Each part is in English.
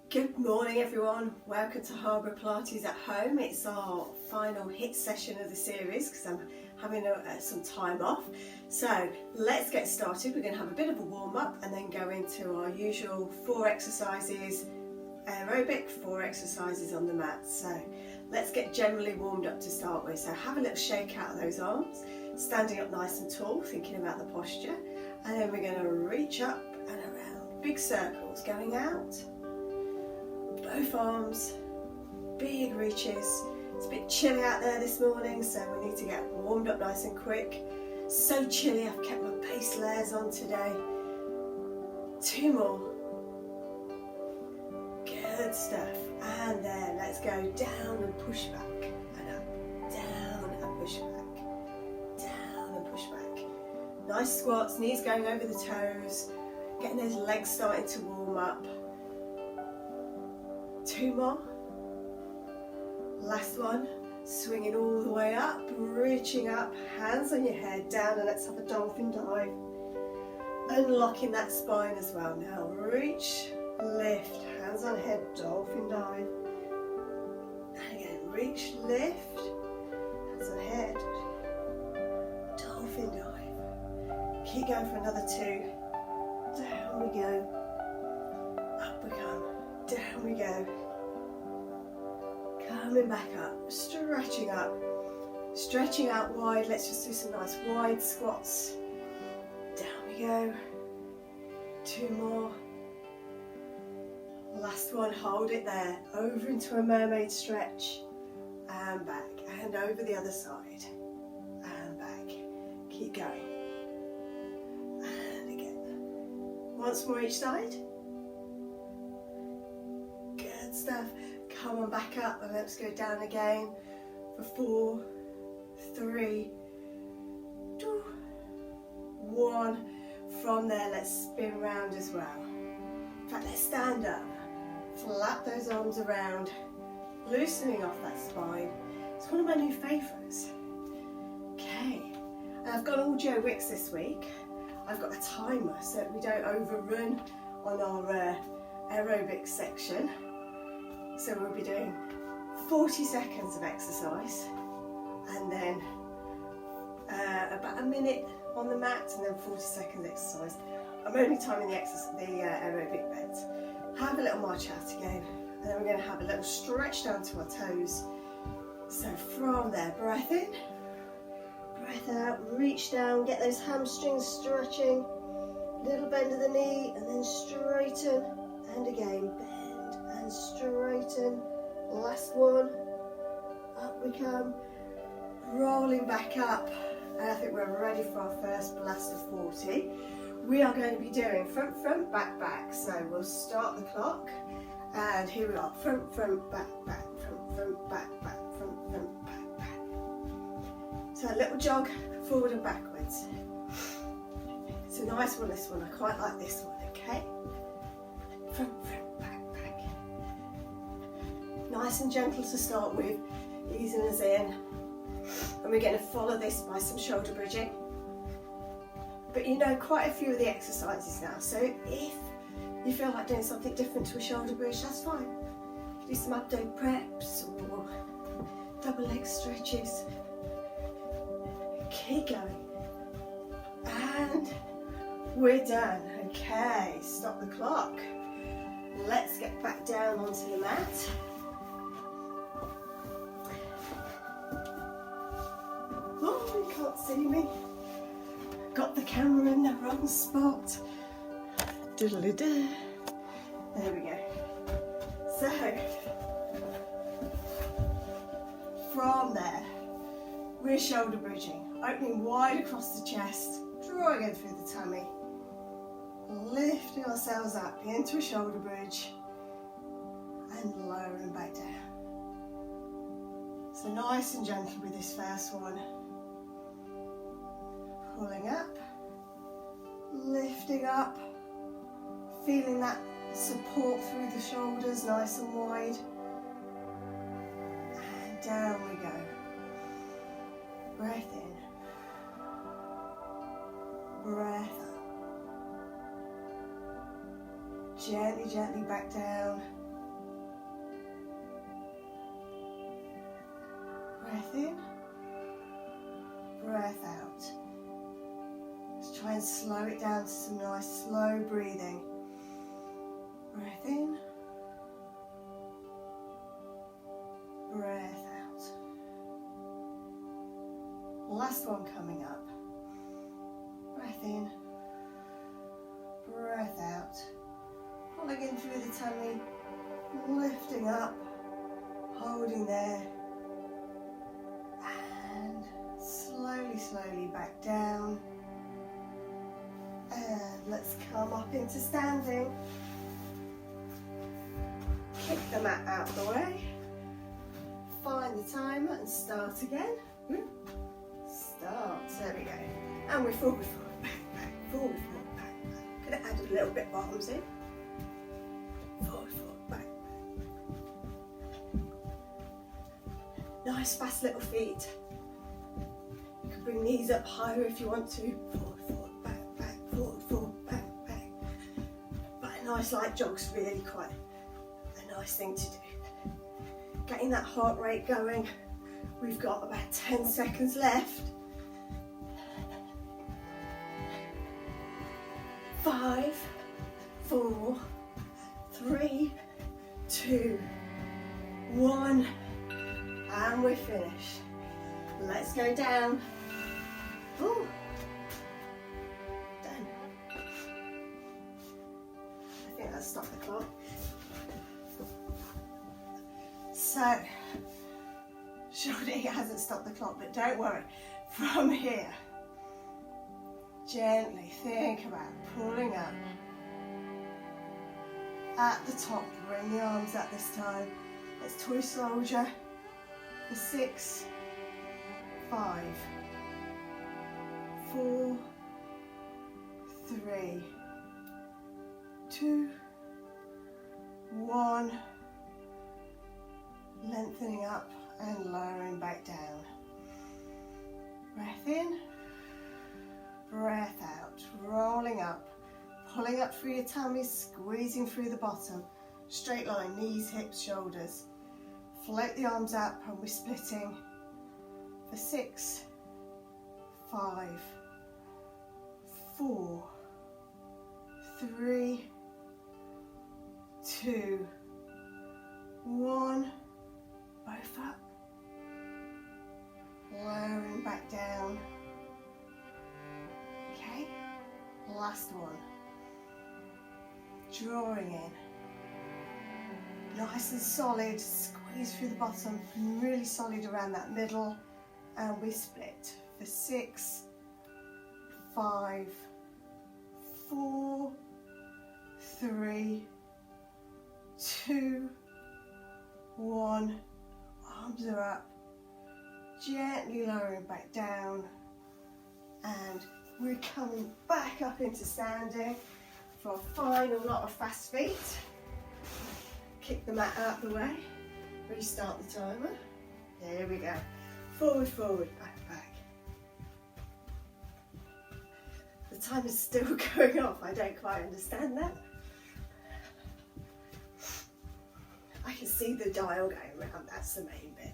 Good morning everyone, welcome to HarboroughPilates at home. It's our final HiTT session of the series because I'm having some time off. So let's get started. We're going to have a bit of a warm up and then go into our usual 4 exercises, aerobic, 4 exercises on the mat. So let's get generally warmed up to start with. So have a little shake out of those arms, standing up nice and tall, thinking about the posture, and then we're going to reach up and around, big circles going out. Both arms, big reaches. It's a bit chilly out there this morning, so we need to get warmed up nice and quick. So chilly, I've kept my base layers on today. 2 more. Good stuff. And then let's go down and push back and up. Down and push back. Down and push back. Nice squats, knees going over the toes. Getting those legs starting to warm up. 2 more. Last one. Swinging all the way up, reaching up, hands on your head, down, and let's have a dolphin dive. Unlocking that spine as well. Now reach, lift, hands on head, dolphin dive. And again, reach, lift, hands on head, dolphin dive. Keep going for another 2. Down we go. Up we come. Down we go. Coming back up, stretching out wide. Let's just do some nice wide squats. Down we go. 2 more. Last one, hold it there. Over into a mermaid stretch. And back. And over the other side. And back. Keep going. And again. Once more each side. Good stuff. Come on back up and let's go down again for 4, 3, 2, 1. From there, let's spin round as well. In fact, let's stand up, flap those arms around, loosening off that spine. It's one of my new favourites. Okay, and I've got all Joe Wicks this week. I've got a timer so that we don't overrun on our aerobic section. So we'll be doing 40 seconds of exercise and then about a minute on the mat and then 40 seconds exercise. I'm only timing the aerobic bits. Have a little march out again and then we're going to have a little stretch down to our toes. So from there, breath in, breath out, reach down, get those hamstrings stretching, little bend of the knee and then straighten and again bend. And straighten. Last one. Up we come. Rolling back up. And I think we're ready for our first blast of 40. We are going to be doing front, back, back. So we'll start the clock. And here we are. Front, back, back. Front, back, back. Front, back, back. So a little jog forward and backwards. It's a nice one, this one. I quite like this one, okay? Front, back. Nice and gentle to start with, easing us in. And we're going to follow this by some shoulder bridging. But you know quite a few of the exercises now, so if you feel like doing something different to a shoulder bridge, that's fine. Do some abdo preps or double leg stretches. Keep going. And we're done. Okay, stop the clock. Let's get back down onto the mat. Oh, you can't see me. Got the camera in the wrong spot. Diddly-da. There we go. So, from there, we're shoulder bridging, opening wide across the chest, drawing in through the tummy, lifting ourselves up into a shoulder bridge, and lowering back down. So nice and gentle with this first one. Pulling up, lifting up, feeling that support through the shoulders, nice and wide. And down we go. Breath in, breath up. Gently, gently back down. Breath in, breath out. Let's try and slow it down to some nice slow breathing. Breath in, breath out. Last one coming up. Breath in, breath out. Pulling in through the tummy, lifting up, holding there. And slowly back down. And let's come up into standing. Kick the mat out of the way. Find the timer and start again. Start, there we go. And we're forward, back, forward, back. Gonna add a little bit bottoms in. Forward, back. Nice fast little feet. You can bring knees up higher if you want to. Forward, back, forward, back. But a nice light jog's really quite a nice thing to do. Getting that heart rate going. We've got about 10 seconds left. 5, 4, 3, 2, 1, and we're finished. Let's go down. Ooh. Done. I think that's stopped the clock. So, surely it hasn't stopped the clock, but don't worry. From here, gently think about pulling up. At the top, bring the arms up this time. Let's toy soldier for 6, 5, 4, 3, 2, 1. Lengthening up and lowering back down. Breath in, breath out, rolling up, pulling up through your tummy, squeezing through the bottom. Straight line, knees, hips, shoulders. Float the arms up and we're splitting for 6, 5, 4, 3, 2, 1. Both up, lowering back down. Okay, last one. Drawing in, nice and solid, squeeze through the bottom, really solid around that middle, and we split for 6, 5, 4, 3, 2, 1. Arms are up, gently lowering back down, and we're coming back up into standing for a final lot of fast feet. Kick the mat out the way, restart the timer. There we go. Forward, back. The timer's still going off, I don't quite understand that. I can see the dial going round, that's the main bit.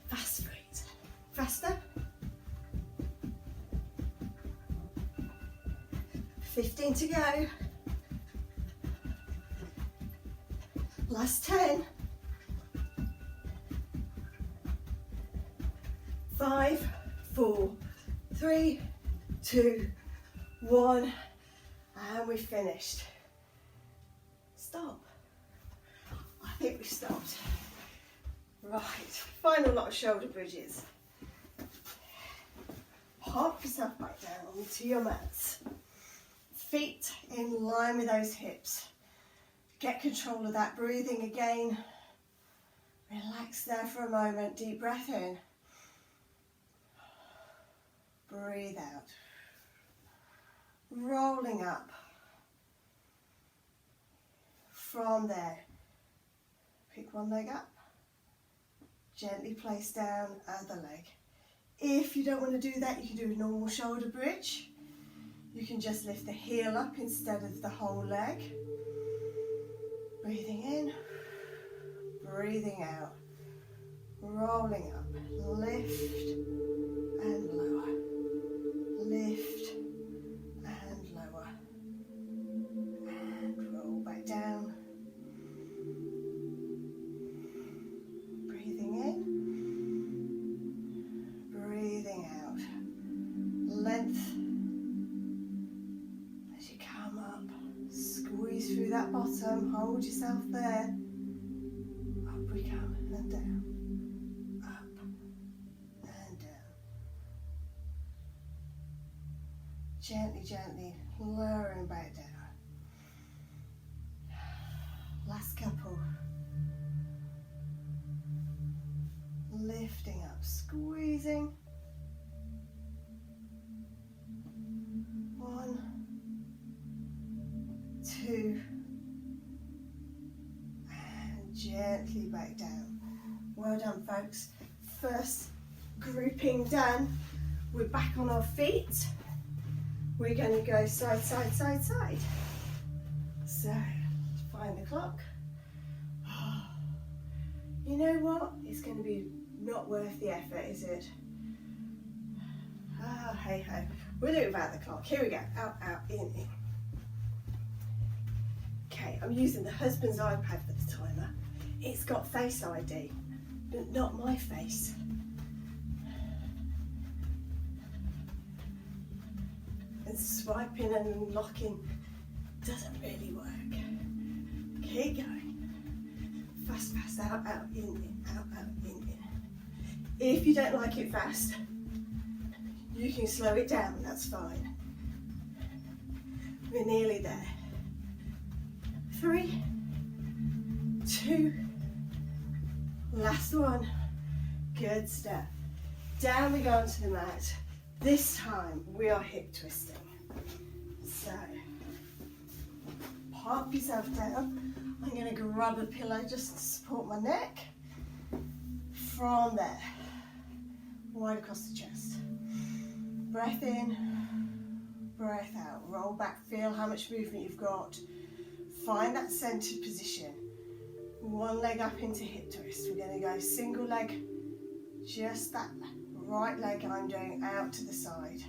Fast feet. Faster. 15 to go. Last 10. 5, 4, 3, 2, 1, and we finished. Stop. I think we've stopped. Right, final lot of shoulder bridges. Hop yourself back down onto your mats. Feet in line with those hips. Get control of that breathing again. Relax there for a moment. Deep breath in. Breathe out. Rolling up. From there, pick one leg up, gently place down other leg. If you don't want to do that, you can do a normal shoulder bridge. You can just lift the heel up instead of the whole leg. Breathing in, breathing out, rolling up, lift and lower, lift and lower, and roll back down. Breathing in, breathing out, length as you come up, squeeze through that bottom, hold yourself there, up we come and down, up and down, gently, gently lowering back down. Last couple. Lifting up, squeezing. 1, 2, and gently back down. Well done, folks. First grouping done. We're back on our feet. We're going to go side, side, side, side. So, find the clock. You know what? It's going to be not worth the effort, is it? Ah, hey ho. We'll do it without the clock. Here we go. Out, out, in. Okay, I'm using the husband's iPad for the timer. It's got Face ID, but not my face. And swiping and locking doesn't really work. Keep going. Fast, fast, out, out, in, out, in. If you don't like it fast, you can slow it down, that's fine. We're nearly there. 3, 2, last one. Good stuff. Down we go onto the mat. This time we are hip twisting. So, pop yourself down. I'm going to grab a pillow just to support my neck. From there, wide across the chest. Breath in, breath out. Roll back, feel how much movement you've got. Find that centered position. One leg up into hip twist. We're going to go single leg, just that right leg I'm doing out to the side.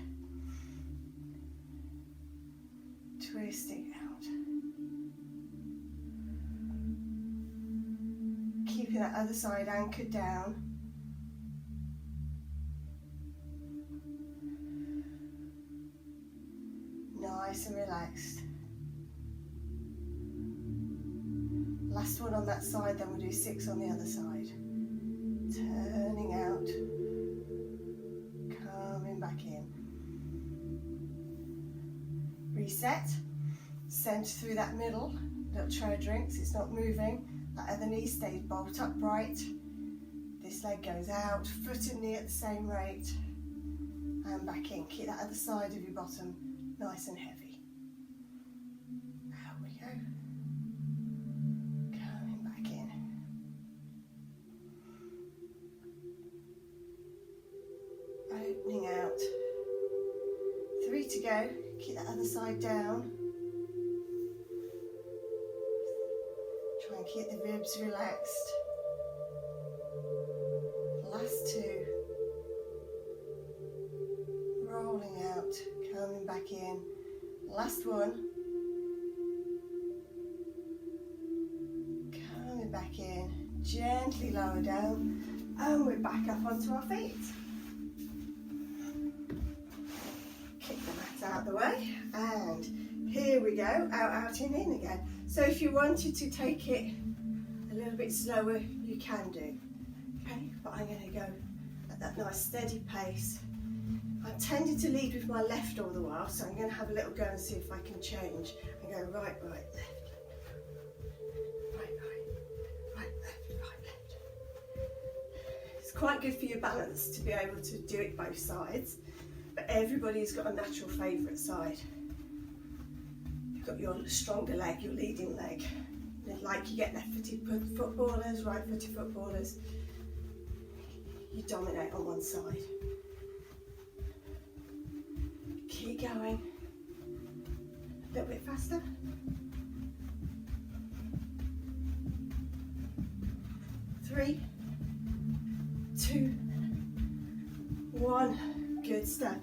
Twisting out. Keeping that other side anchored down. Nice and relaxed. Last one on that side, then we'll do 6 on the other side. Turning out, coming back in. Reset, centre through that middle, little tray of drinks, it's not moving. That other knee stays bolt upright. This leg goes out, foot and knee at the same rate. And back in. Keep that other side of your bottom nice and heavy. Out we go. Coming back in. Opening out. 3 to go. Keep that other side down. Try and keep the ribs relaxed. Last 2. Rolling out, coming back in. Last one. Coming back in. Gently lower down. And we're back up onto our feet. Kick the mat out of the way. And here we go. Out, out, in again. So if you wanted to take it a little bit slower, you can do. Okay, but I'm going to go at that nice steady pace. I've tended to lead with my left all the while, so I'm going to have a little go and see if I can change and go right, right, left, right, right, left, right, left. It's quite good for your balance to be able to do it both sides, but everybody's got a natural favourite side. You've got your stronger leg, your leading leg. Like you get left-footed footballers, right-footed footballers. You dominate on one side. Keep going. A little bit faster. 3, 2, 1. Good stuff.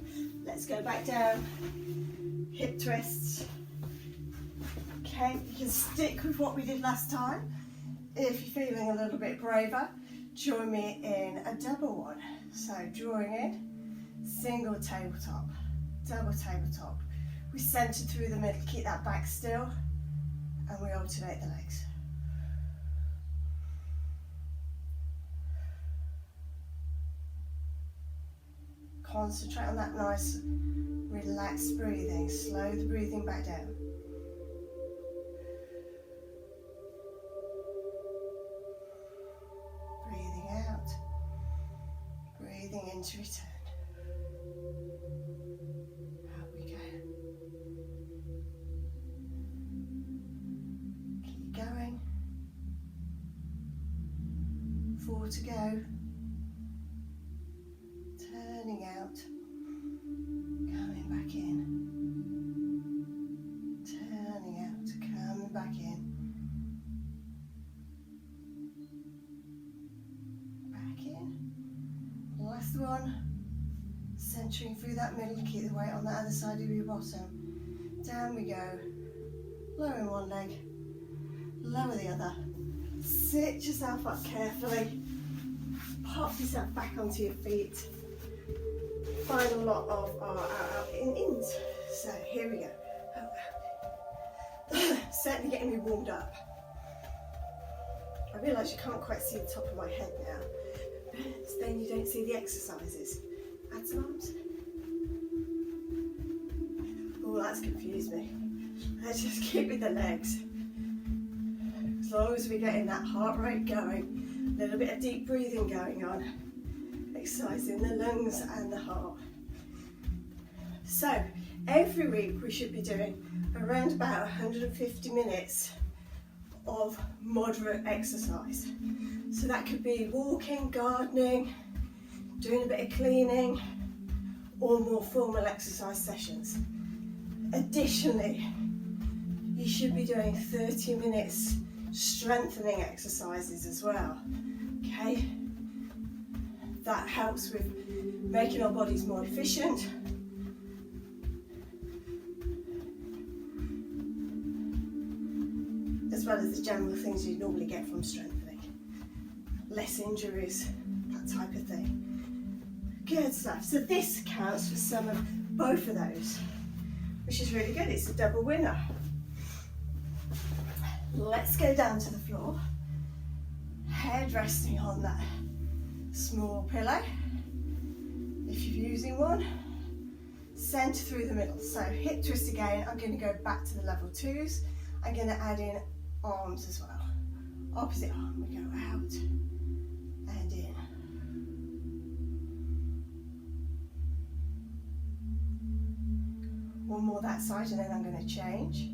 Let's go back down. Hip twists. Okay, you can stick with what we did last time. If you're feeling a little bit braver, join me in a double one. So drawing in, single tabletop, double tabletop. We centre through the middle, keep that back still, and we alternate the legs. Concentrate on that nice, relaxed breathing. Slow the breathing back down. Breathing out. Breathing in to return. Out we go. Keep going. 4 to go. Turning out, coming back in, turning out, coming back in, back in. Last one, centering through that middle, keep the weight on the other side of your bottom. Down we go, lowering one leg, lower the other. Sit yourself up carefully, pop yourself back onto your feet. Final lot of our out ins. So here we go. Certainly getting me warmed up. I realise you can't quite see the top of my head now, so then you don't see the exercises. Add some arms. Oh, that's confused me. Let's just keep with the legs. As long as we're getting that heart rate going, a little bit of deep breathing going on. Exercising the lungs and the heart. So every week we should be doing around about 150 minutes of moderate exercise. So that could be walking, gardening, doing a bit of cleaning, or more formal exercise sessions. Additionally, you should be doing 30 minutes strengthening exercises as well. Okay? That helps with making our bodies more efficient. As well as the general things you normally get from strengthening. Less injuries, that type of thing. Good stuff. So this counts for some of both of those, which is really good. It's a double winner. Let's go down to the floor. Head resting on that small pillow, if you're using one. Centre through the middle. So hip twist again. I'm going to go back to the level 2s. I'm going to add in arms as well. Opposite arm. We go out and in. One more that side and then I'm going to change.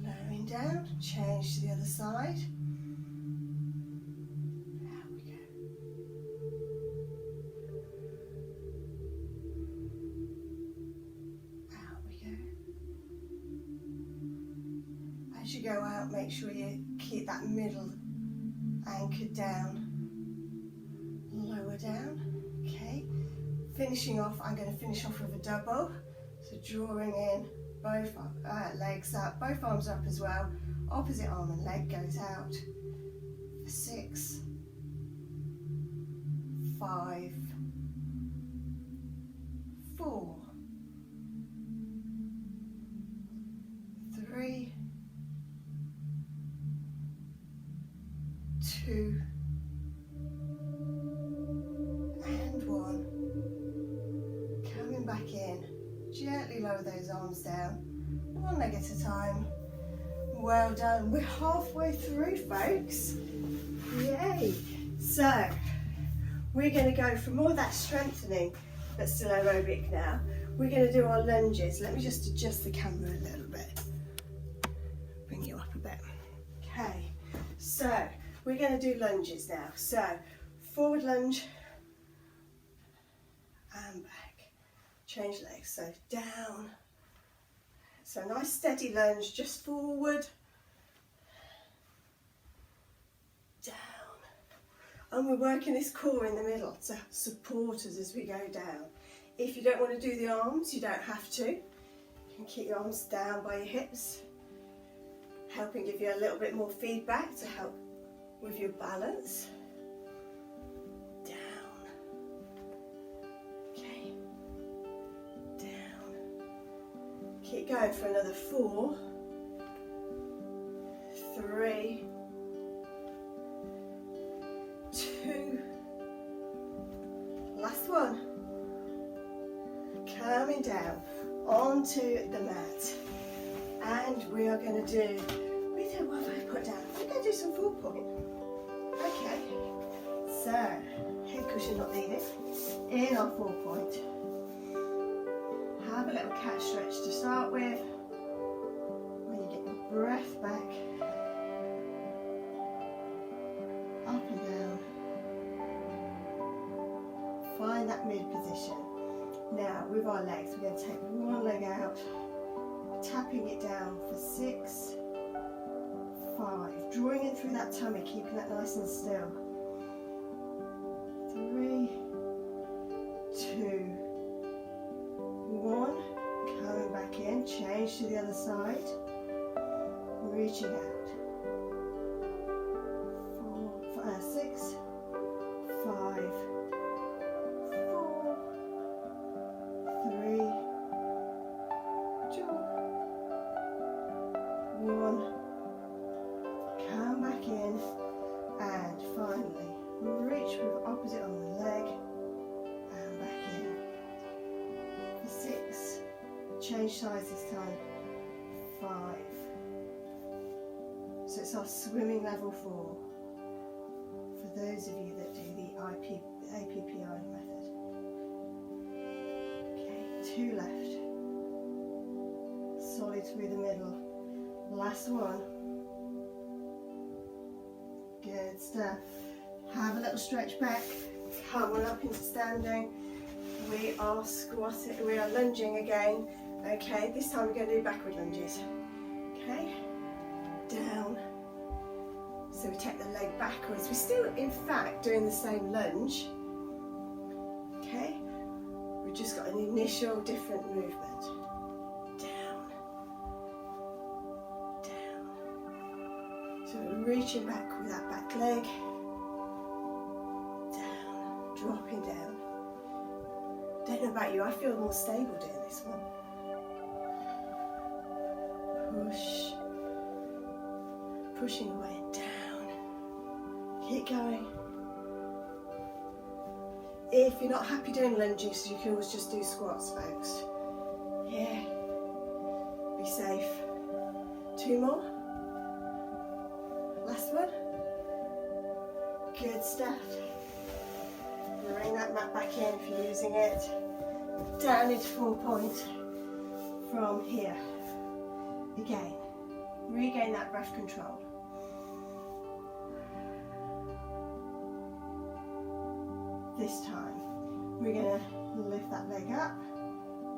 Lowering down, change to the other side. As you go out, make sure you keep that middle anchored down, lower down. Okay, finishing off, I'm going to finish off with a double. So drawing in both legs up, both arms up as well. Opposite arm and leg goes out. 6, 5, 4, 3, 2, and 1. Coming back in. Gently lower those arms down. One leg at a time. Well done. We're halfway through, folks. Yay. So, we're going to go for more of that strengthening, but still aerobic now. We're going to do our lunges. Let me just adjust the camera a little bit. Bring you up a bit. Okay. So, we're going to do lunges now. So, forward lunge and back. Change legs. So, down. So, nice steady lunge, just forward And we're working this core in the middle to support us as we go down. If you don't want to do the arms, you don't have to. You can keep your arms down by your hips, helping give you a little bit more feedback to help with your balance. Down. Okay. Down. Keep going for another 4, 3, 2, last one. Coming down onto the mat, and we are going to do, what have I put down? I'm going to do some 4-point. Okay, so head cushion not needed. In our 4-point, have a little cat stretch to start with. When you get your breath back, up and down. Find that mid position. Now with our legs, we're going to take one leg out, tapping it down for 6, 5, drawing in through that tummy, keeping that nice and still. 3, 2, 1, coming back in, change to the other side, reaching out. 6, 5, 4, 3, 2, 1. Come back in, and finally reach with opposite on the leg and back in. For 6, change sides this time. 5. So it's our swimming level 4. For those of you that do the APPI method. Okay, 2 left. Solid through the middle. Last one. Good stuff. Have a little stretch back. Come on up into standing. We are squatting, we are lunging again. Okay, this time we're going to do backward lunges. Okay, down. So we take the leg backwards. We're still, in fact, doing the same lunge. Okay, we've just got an initial different movement. Down, down. So we're reaching back with that back leg. Down, dropping down. Don't know about you, I feel more stable doing this one. Push, pushing away and down. Keep going. If you're not happy doing lunges, you can always just do squats, folks. Yeah. Be safe. 2 more. Last one. Good stuff. Bring that mat back in if you're using it. Down into 4-point from here. Again, regain that breath control. This time, we're going to lift that leg up,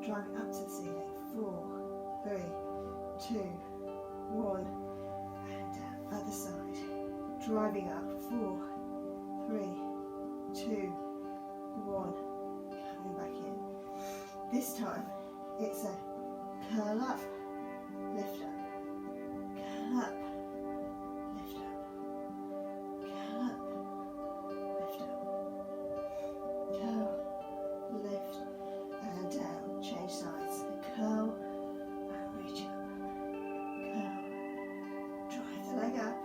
drive it up to the ceiling. 4, 3, 2, 1, and down. Other side. Driving up. 4, 3, 2, 1. Coming back in. This time, it's a curl up, lift up, curl up, lift up, curl up, lift up, curl, lift, and down. Change sides. Curl and reach up, curl, drive the leg up,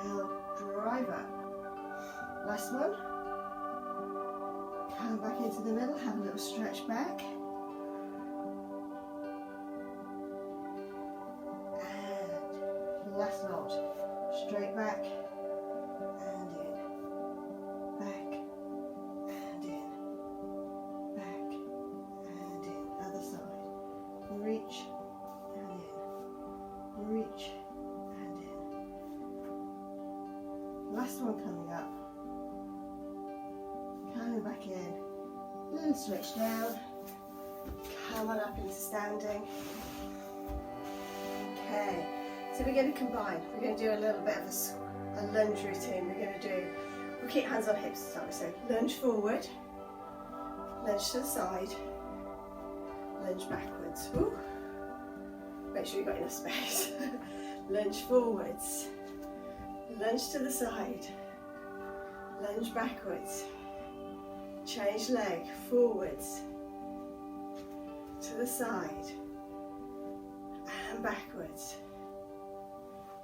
curl, drive up. Last one. Come back into the middle, have a little stretch back. Last lot, straight back and in, back and in, back and in, other side, reach and in, reach and in. Last one coming up, coming back in, little switch down, come on up into standing. Okay. So we're going to combine. We're going to do a little bit of a lunge routine. We're We'll keep hands on hips, sorry. So lunge forward, lunge to the side, lunge backwards. Ooh. Make sure you've got enough space. Lunge forwards, lunge to the side, lunge backwards, change leg, forwards, to the side, and backwards,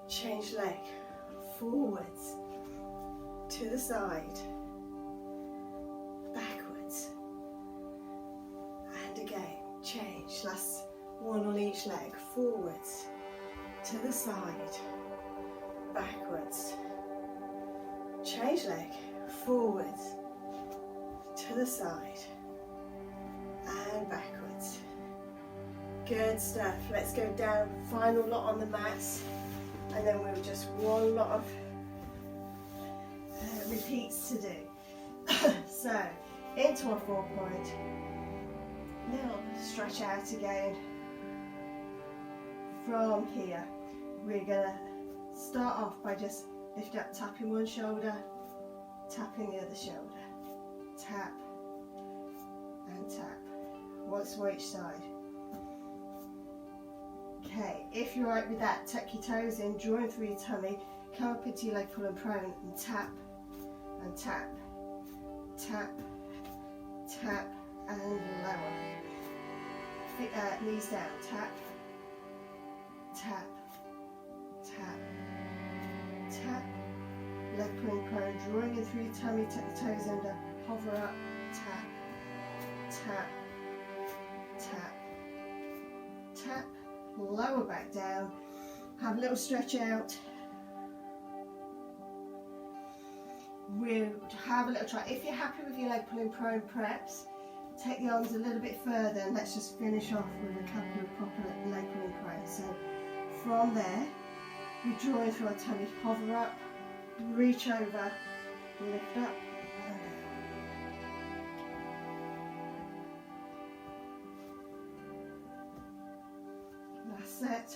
change leg, forwards, to the side, backwards, and again, change, last one on each leg, forwards, to the side, backwards, change leg, forwards, to the side, and backwards. Good stuff. Let's go down, final lot on the mats, and then we'll just one lot of repeats to do. So, into our 4 point, little stretch out again. From here, we're going to start off by just lift up, tapping one shoulder, tapping the other shoulder, tap and tap, once for each side. Okay, if you're right with that, tuck your toes in, drawing through your tummy, come up into your leg pull and prone, and tap and tap, tap, tap, and lower. Knees down, tap, tap, tap, tap, leg pulling prone, drawing in through your tummy, tuck the toes under, hover up, tap, tap, tap, tap, lower back down, have a little stretch out. We'll have a little try. If you're happy with your leg pulling prone preps, take the arms a little bit further and let's just finish off with a couple of proper leg pulling prone. So from there, we draw in through our tummy, hover up, reach over, lift up, and down. Last set.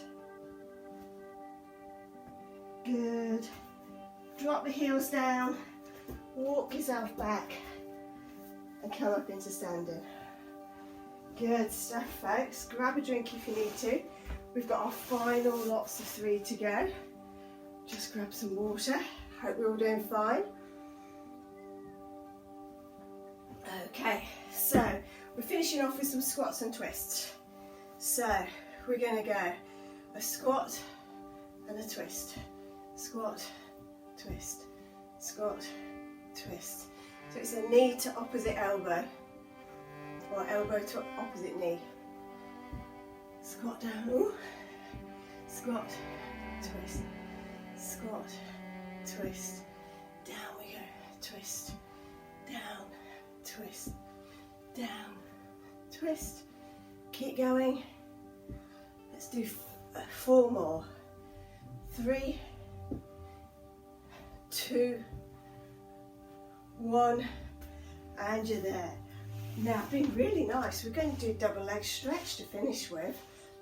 Good. Drop the heels down, walk yourself back, and come up into standing. Good stuff, folks. Grab a drink if you need to. We've got our final lots of 3 to go. Just grab some water. Hope we're all doing fine. Okay, so we're finishing off with some squats and twists. So we're going to go a squat and a twist. Squat, twist, squat, twist. So it's a knee to opposite elbow, or elbow to opposite knee. Squat down, ooh. Squat, twist, squat, twist, down we go, twist, down, twist, down, twist. Keep going. Let's do 4 more. 3, 2, 1, and you're there. Now, been really nice. We're going to do double leg stretch to finish with.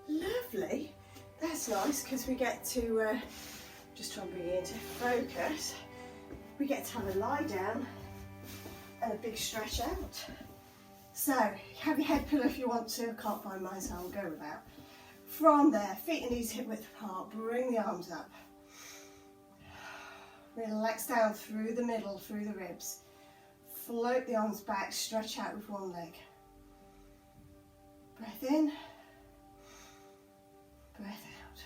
Lovely. That's nice because we get to, just try and bring it into focus, we get to have a lie down and a big stretch out. So, have your head pillow if you want to. I can't find mine, so I'll go without. From there, feet and knees hip width apart, bring the arms up. Relax down through the middle, through the ribs. Float the arms back, stretch out with one leg. Breath in, breath out.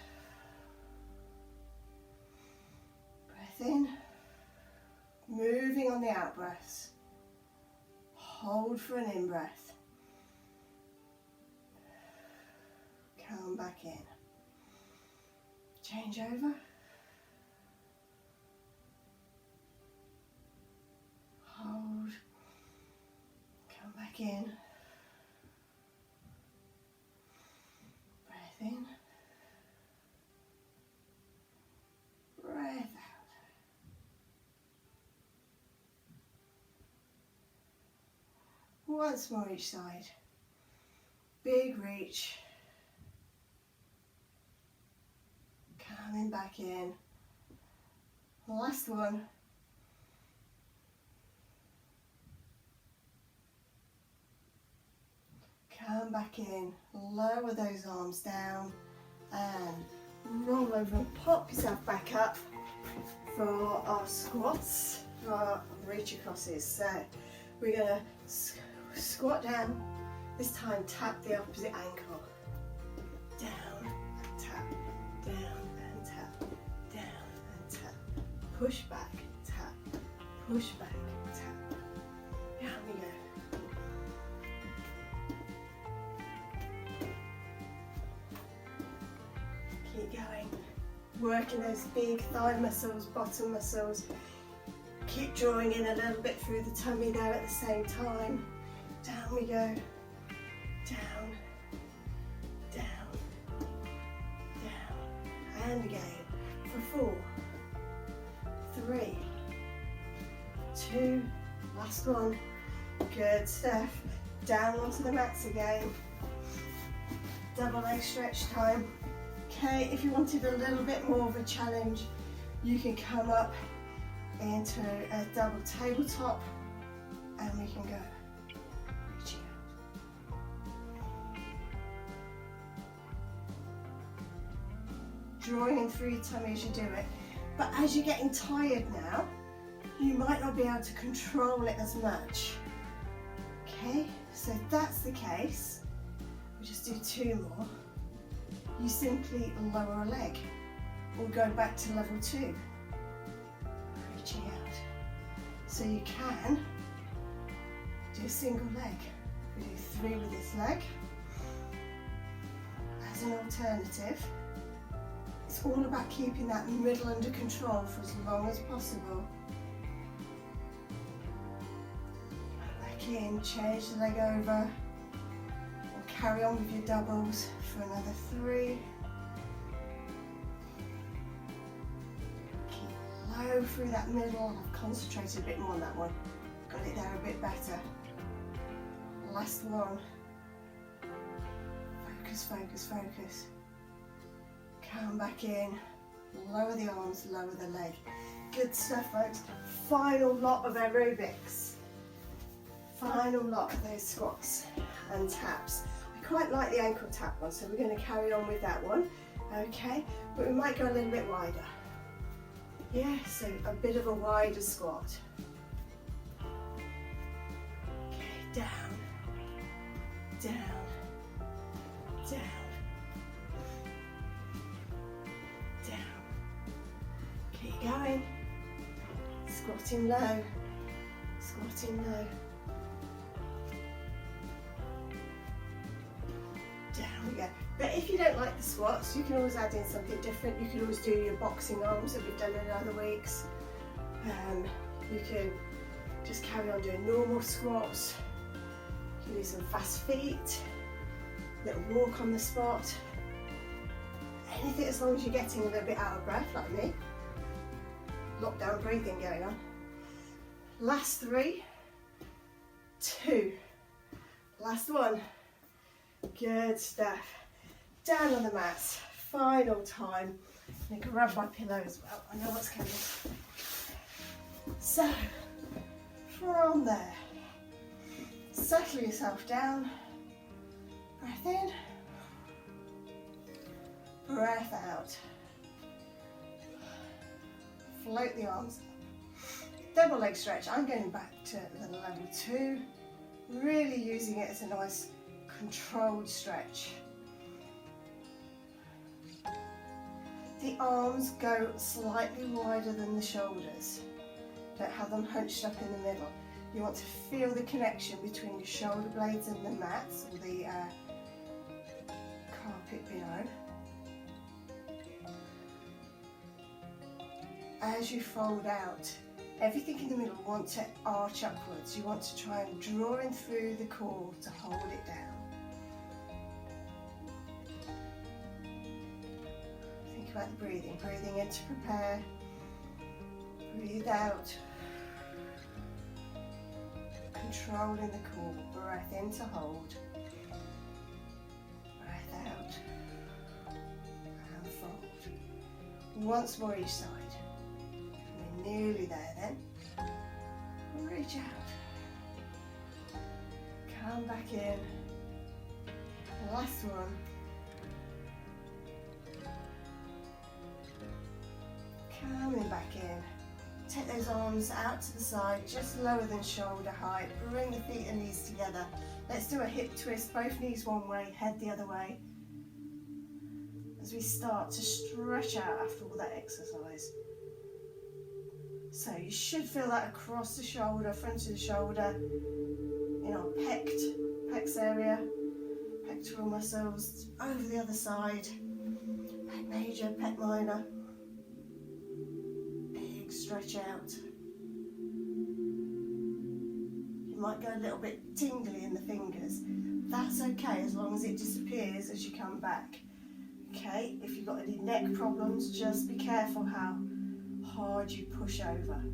Breath in, moving on the out breaths. Hold for an in breath. Come back in. Change over. Hold. Come back in. Breath in. Breath out. Once more each side. Big reach. Coming back in. Last one. Come back in, lower those arms down and roll over and pop yourself back up for our squats, for our reach acrosses. So we're going to squat down, this time tap the opposite ankle, down and tap, down and tap, down and tap, push back, tap, push back, tap, down we go. Keep going, working those big thigh muscles, bottom muscles. Keep drawing in a little bit through the tummy there at the same time. Down we go, down, down, down, and again for 4, 3, 2, last one. Good stuff. Down onto the mats again. Double leg stretch time. Okay, if you wanted a little bit more of a challenge, you can come up into a double tabletop and we can go. Reaching out. Drawing in through your tummy as you do it. But as you're getting tired now, you might not be able to control it as much. Okay, so if that's the case, we'll just do 2 more. You simply lower a leg or go back to level 2. Reaching out. So you can do a single leg. We do 3 with this leg. As an alternative, it's all about keeping that middle under control for as long as possible. Back in, change the leg over, or carry on with your doubles for another 3. Keep low through that middle. I've concentrated a bit more on that one. Got it there a bit better. Last one. Focus, focus, focus. Come back in. Lower the arms, lower the leg. Good stuff, folks. Final lot of aerobics. Final lot of those squats and taps. I quite like the ankle tap one, so we're going to carry on with that one. Okay, but we might go a little bit wider. Yeah, so a bit of a wider squat. Okay, down, down, down, down. Keep going. Squatting low, squatting low. Down we go. But if you don't like the squats, you can always add in something different. You can always do your boxing arms that we've done in other weeks. You can just carry on doing normal squats. You can do some fast feet, little walk on the spot. Anything as long as you're getting a little bit out of breath, like me. Lockdown breathing going on. Last 3, 2, last one. Good stuff. Down on the mats. Final time. I'm going to grab my pillow as well. I know what's coming. So, from there, settle yourself down. Breath in. Breath out. Float the arms up. Double leg stretch. I'm going back to the level 2. Really using it as a nice controlled stretch. The arms go slightly wider than the shoulders. Don't have them hunched up in the middle. You want to feel the connection between your shoulder blades and the mats, or the carpet below. As you fold out, everything in the middle you want to arch upwards. You want to try and draw in through the core to hold it down. Think about the breathing. Breathing in to prepare. Breathe out. Controlling the core. Breath in to hold. Breath out. And fold. Once more each side. We're nearly there then. Reach out. Come back in. Last one. Coming back in. Take those arms out to the side, just lower than shoulder height. Bring the feet and knees together. Let's do a hip twist, both knees one way, head the other way. As we start to stretch out after all that exercise. So you should feel that across the shoulder, front of the shoulder, in our pecs area, pectoral muscles, over the other side, pec major, pec minor. Big stretch out. You might go a little bit tingly in the fingers. That's okay as long as it disappears as you come back. Okay, if you've got any neck problems, just be careful how hard you push over,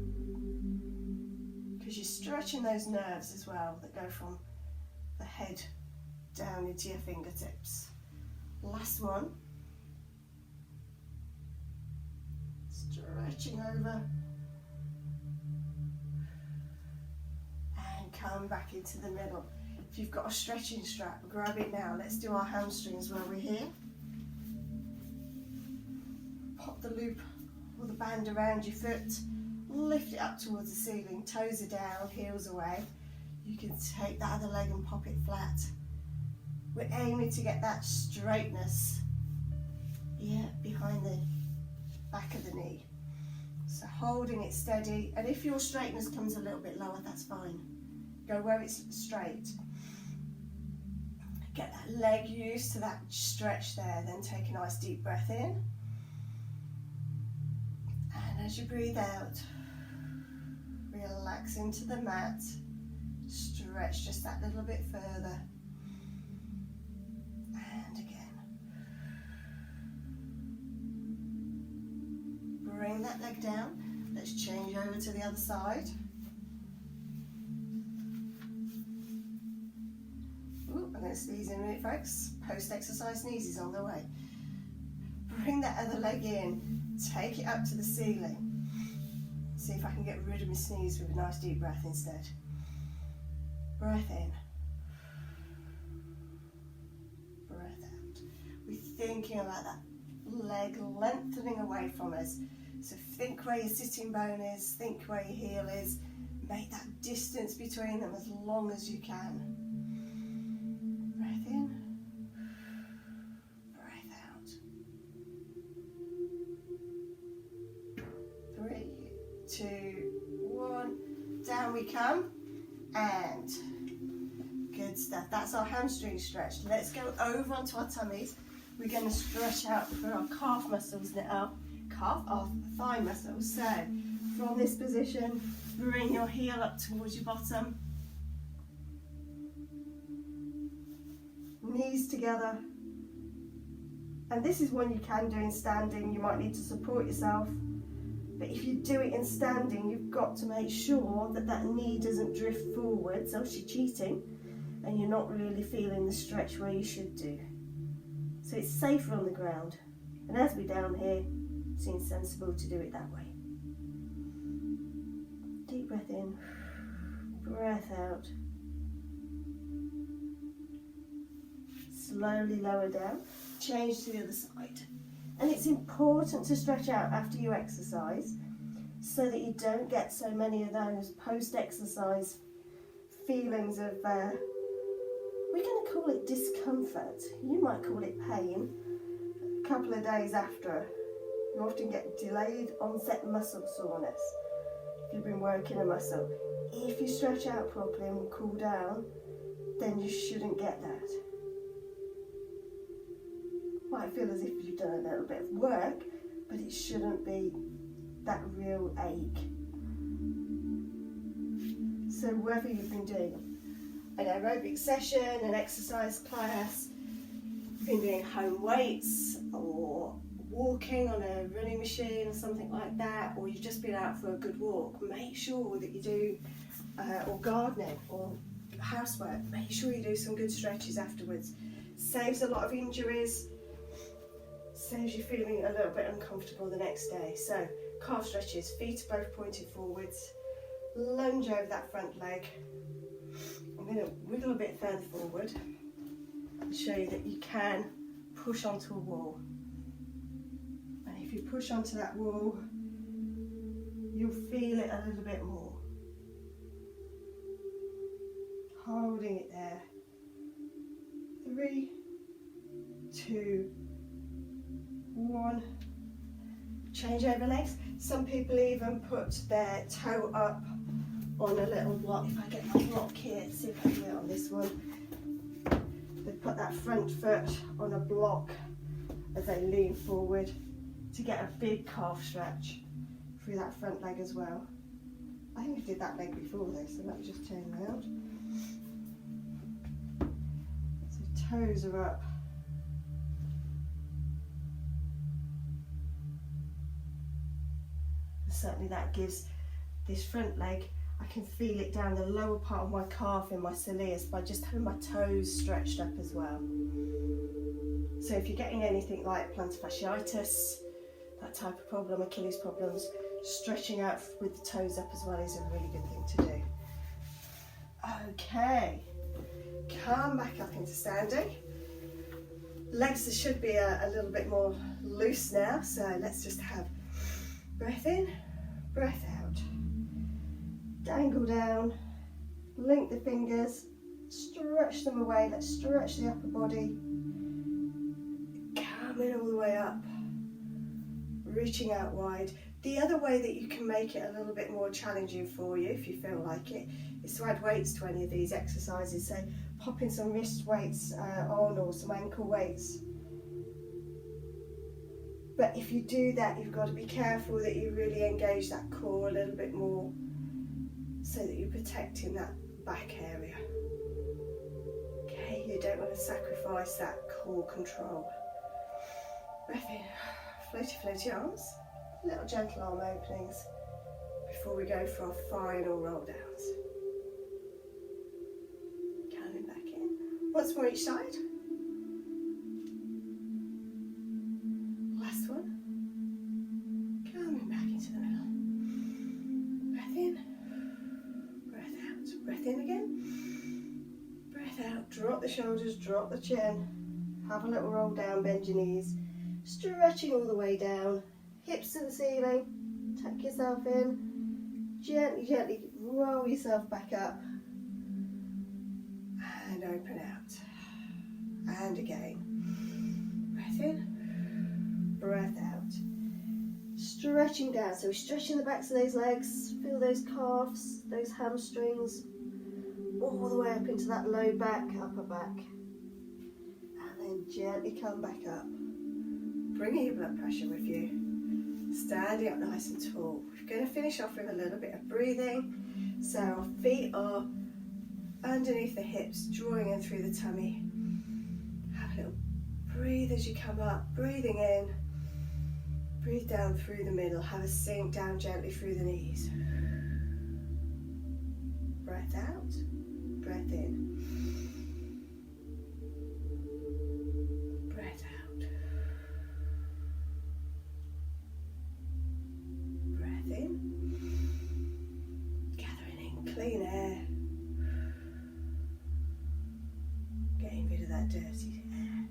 because you're stretching those nerves as well that go from the head down into your fingertips. Last one. Stretching over and come back into the middle. If you've got a stretching strap, grab it now. Let's do our hamstrings while we're here. Pop the loop or the band around your foot, lift it up towards the ceiling, toes are down, heels away. You can take that other leg and pop it flat. We're aiming to get that straightness here behind the back of the knee. So holding it steady, and if your straightness comes a little bit lower, that's fine. Go where it's straight. Get that leg used to that stretch there, then take a nice deep breath in. And as you breathe out, relax into the mat, stretch just that little bit further. And again. Bring that leg down. Let's change over to the other side. Ooh, I'm going to sneeze in a minute, folks. Post-exercise sneezes on the way. Bring that other leg in. Take it up to the ceiling. See if I can get rid of my sneeze with a nice deep breath instead. Breath in. Breath out. We're thinking about that leg lengthening away from us. So think where your sitting bone is, think where your heel is. Make that distance between them as long as you can. Breath in. 3, 2, 1, down we come, and good stuff. That's our hamstring stretch. Let's go over onto our tummies. We're going to stretch out for our calf muscles now, our thigh muscles. So from this position, bring your heel up towards your bottom, knees together, and this is one you can do in standing. You might need to support yourself. But if you do it in standing, you've got to make sure that that knee doesn't drift forwards, else you're cheating and you're not really feeling the stretch where you should do. So it's safer on the ground. And as we're down here, it seems sensible to do it that way. Deep breath in, breath out. Slowly lower down, change to the other side. And it's important to stretch out after you exercise so that you don't get so many of those post-exercise feelings of, we're going to call it discomfort. You might call it pain. A couple of days after, you often get delayed onset muscle soreness if you've been working a muscle. If you stretch out properly and cool down, then you shouldn't get that. Might feel as if you've done a little bit of work, but it shouldn't be that real ache. So whether you've been doing an aerobic session, an exercise class, you've been doing home weights or walking on a running machine or something like that, or you've just been out for a good walk, make sure that you do, or gardening or housework, make sure you do some good stretches afterwards. Saves a lot of injuries. Saves you feeling a little bit uncomfortable the next day. So calf stretches, feet are both pointed forwards, lunge over that front leg. I'm going to wiggle a bit further forward, and show you that you can push onto a wall. And if you push onto that wall, you'll feel it a little bit more. Holding it there. 3, 2, 1. Change over legs. Some people even put their toe up on a little block. If I get my block here, see if I can do it on this one. They put that front foot on a block as they lean forward to get a big calf stretch through that front leg as well. I think we did that leg before though, so let me just turn around. So toes are up. Certainly that gives this front leg, I can feel it down the lower part of my calf in my soleus by just having my toes stretched up as well. So if you're getting anything like plantar fasciitis, that type of problem, Achilles problems, stretching out with the toes up as well is a really good thing to do. Okay, come back up into standing. Legs should be a little bit more loose now, so let's just have breath in, breath out. Dangle down, link the fingers, stretch them away. Let's stretch the upper body. Coming all the way up, reaching out wide. The other way that you can make it a little bit more challenging for you, if you feel like it, is to add weights to any of these exercises. So popping some wrist weights on, or some ankle weights. But if you do that, you've got to be careful that you really engage that core a little bit more so that you're protecting that back area. Okay, you don't want to sacrifice that core control. Breath in, floaty, floaty arms, little gentle arm openings before we go for our final roll downs. Coming back in. Once more each side. Last one. Coming back into the middle. Breath in, breath out. Breath in again. Breath out. Drop the shoulders, drop the chin. Have a little roll down, bend your knees. Stretching all the way down. Hips to the ceiling. Tuck yourself in. Gently, gently roll yourself back up. And open out. And again. Breath in, breath out. Stretching down, so we're stretching the backs of those legs, feel those calves, those hamstrings, all the way up into that low back, upper back. And then gently come back up. Bringing your blood pressure with you. Standing up nice and tall. We're going to finish off with a little bit of breathing. So our feet are underneath the hips, drawing in through the tummy. Have a little breathe as you come up, breathing in. Breathe down through the middle. Have a sink down gently through the knees. Breath out, breath in. Breath out. Breath in. Gathering in clean air. Getting rid of that dirty air.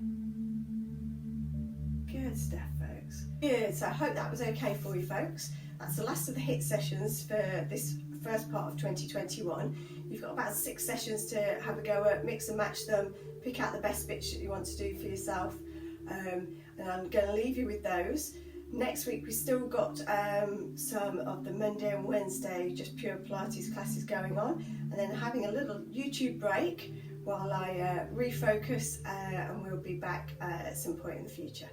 Good stuff, folks. Good, so I hope that was okay for you, folks. That's the last of the HiTT sessions for this first part of 2021. You've got about 6 sessions to have a go at, mix and match them, pick out the best bits that you want to do for yourself. And I'm going to leave you with those. Next week we've still got some of the Monday and Wednesday just pure Pilates classes going on, and then having a little YouTube break while I refocus, and we'll be back at some point in the future.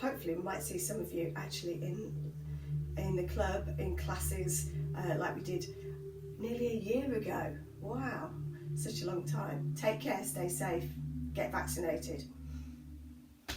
Hopefully we might see some of you actually in the club, in classes like we did nearly a year ago. Wow, such a long time. Take care, stay safe, get vaccinated.